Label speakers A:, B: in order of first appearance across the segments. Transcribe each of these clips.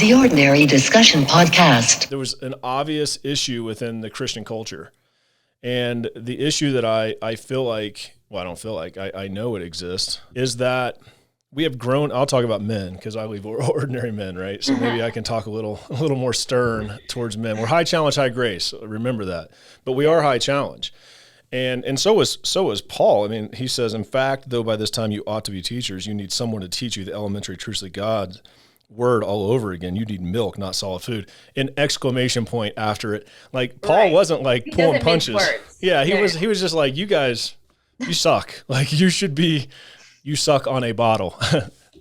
A: The Ordinary Discussion Podcast.
B: There was an obvious issue within the Christian culture. And the issue that I feel like, well, I don't feel like, I know it exists, is that we have grown. I'll talk about men because I believe we're ordinary men, right? So maybe I can talk a little more stern towards men. We're high challenge, high grace. Remember that. But we are high challenge. And so is Paul. I mean, he says, in fact, though by this time you ought to be teachers, you need someone to teach you the elementary truths of God's word all over again. You need milk, not solid food. An exclamation point after it. Like Paul wasn't like pulling punches. Yeah, he was just like, you guys, you suck. Like you suck on a bottle.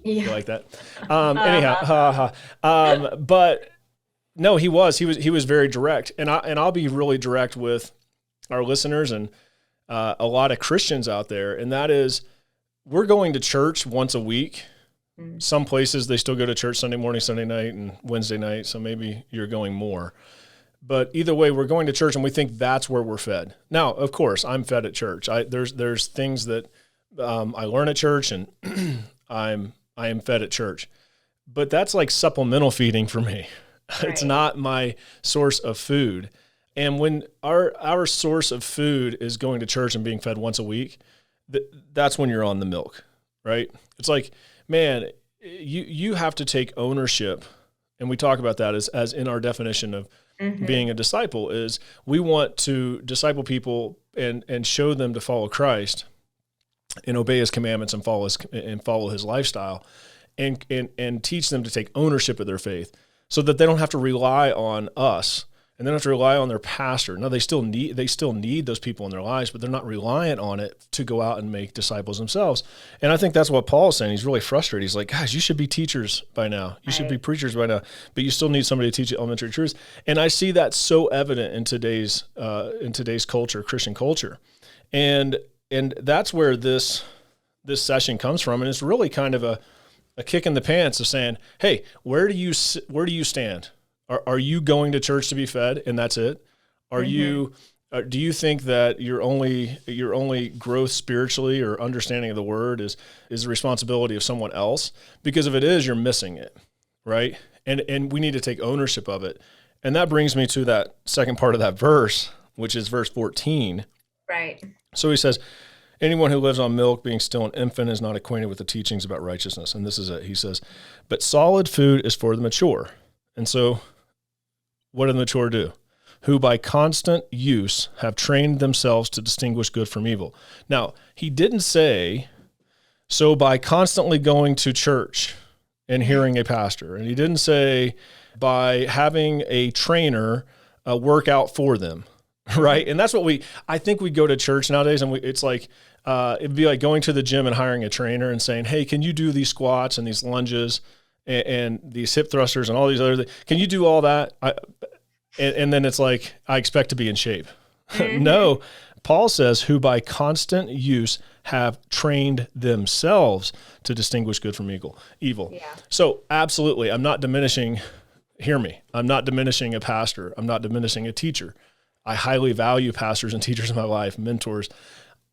B: You like that? Anyhow, but no, he was very direct, and I'll be really direct with our listeners and a lot of Christians out there, and that is, we're going to church once a week. Some places they still go to church Sunday morning, Sunday night, and Wednesday night, so maybe you're going more. But either way, we're going to church, and we think that's where we're fed. Now, of course, I'm fed at church. There's things that I learn at church, and I am fed at church. But that's like supplemental feeding for me. Right. It's not my source of food. And when our source of food is going to church and being fed once a week, that's when you're on the milk, right? It's like, man, you have to take ownership. And we talk about that as in our definition of being a disciple is we want to disciple people and show them to follow Christ and obey his commandments and follow his lifestyle and teach them to take ownership of their faith so that they don't have to rely on us. And they don't have to rely on their pastor. No, they still need those people in their lives, but they're not reliant on it to go out and make disciples themselves. And I think that's what Paul's saying. He's really frustrated. He's like, guys, you should be teachers by now. You should be preachers by now, but you still need somebody to teach you elementary truths. And I see that so evident in today's culture, Christian culture. And that's where this session comes from. And it's really kind of a kick in the pants of saying, hey, where do you stand? Are you going to church to be fed and that's it? Do you think that your only growth spiritually or understanding of the word is the responsibility of someone else? Because if it is, you're missing it, right? And we need to take ownership of it. And that brings me to that second part of that verse, which is verse 14.
C: Right.
B: So he says, anyone who lives on milk, being still an infant, is not acquainted with the teachings about righteousness. And this is it. He says, but solid food is for the mature. And so what do the mature do? Who by constant use have trained themselves to distinguish good from evil. Now, he didn't say, so by constantly going to church and hearing a pastor. And he didn't say by having a trainer work out for them, right? And that's what I think we go to church nowadays and it's like, it'd be like going to the gym and hiring a trainer and saying, hey, can you do these squats and these lunges and these hip thrusters and all these other things? Can you do all that? And then it's like, I expect to be in shape. No, Paul says, who by constant use have trained themselves to distinguish good from evil. Yeah. So absolutely, I'm not diminishing, hear me, I'm not diminishing a pastor. I'm not diminishing a teacher. I highly value pastors and teachers in my life, mentors,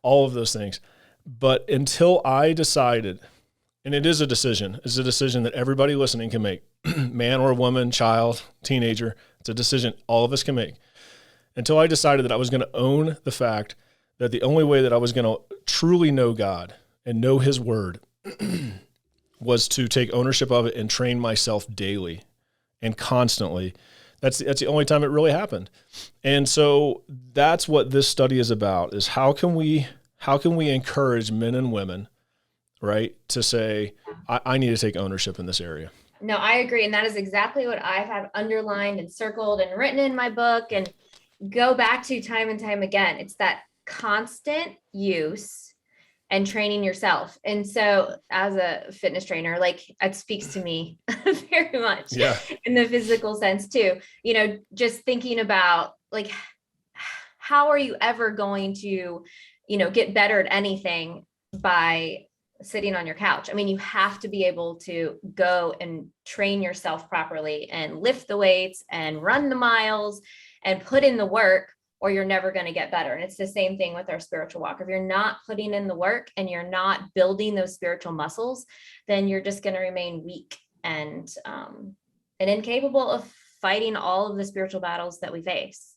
B: all of those things. But until I decided, and it is a decision. It's a decision that everybody listening can make, man or woman, child, teenager. It's a decision all of us can make. Until I decided that I was going to own the fact that the only way that I was going to truly know God and know his word was to take ownership of it and train myself daily and constantly. That's the only time it really happened. And so that's what this study is about, is how can we encourage men and women, right, to say, I need to take ownership in this area.
C: No, I agree. And that is exactly what I have underlined and circled and written in my book and go back to time and time again. It's that constant use and training yourself. And so as a fitness trainer, like it speaks to me very much in the physical sense too, just thinking about like, how are you ever going to, get better at anything by sitting on your couch? I mean, you have to be able to go and train yourself properly and lift the weights and run the miles and put in the work, or you're never going to get better. And it's the same thing with our spiritual walk. If you're not putting in the work and you're not building those spiritual muscles, then you're just going to remain weak and and incapable of fighting all of the spiritual battles that we face.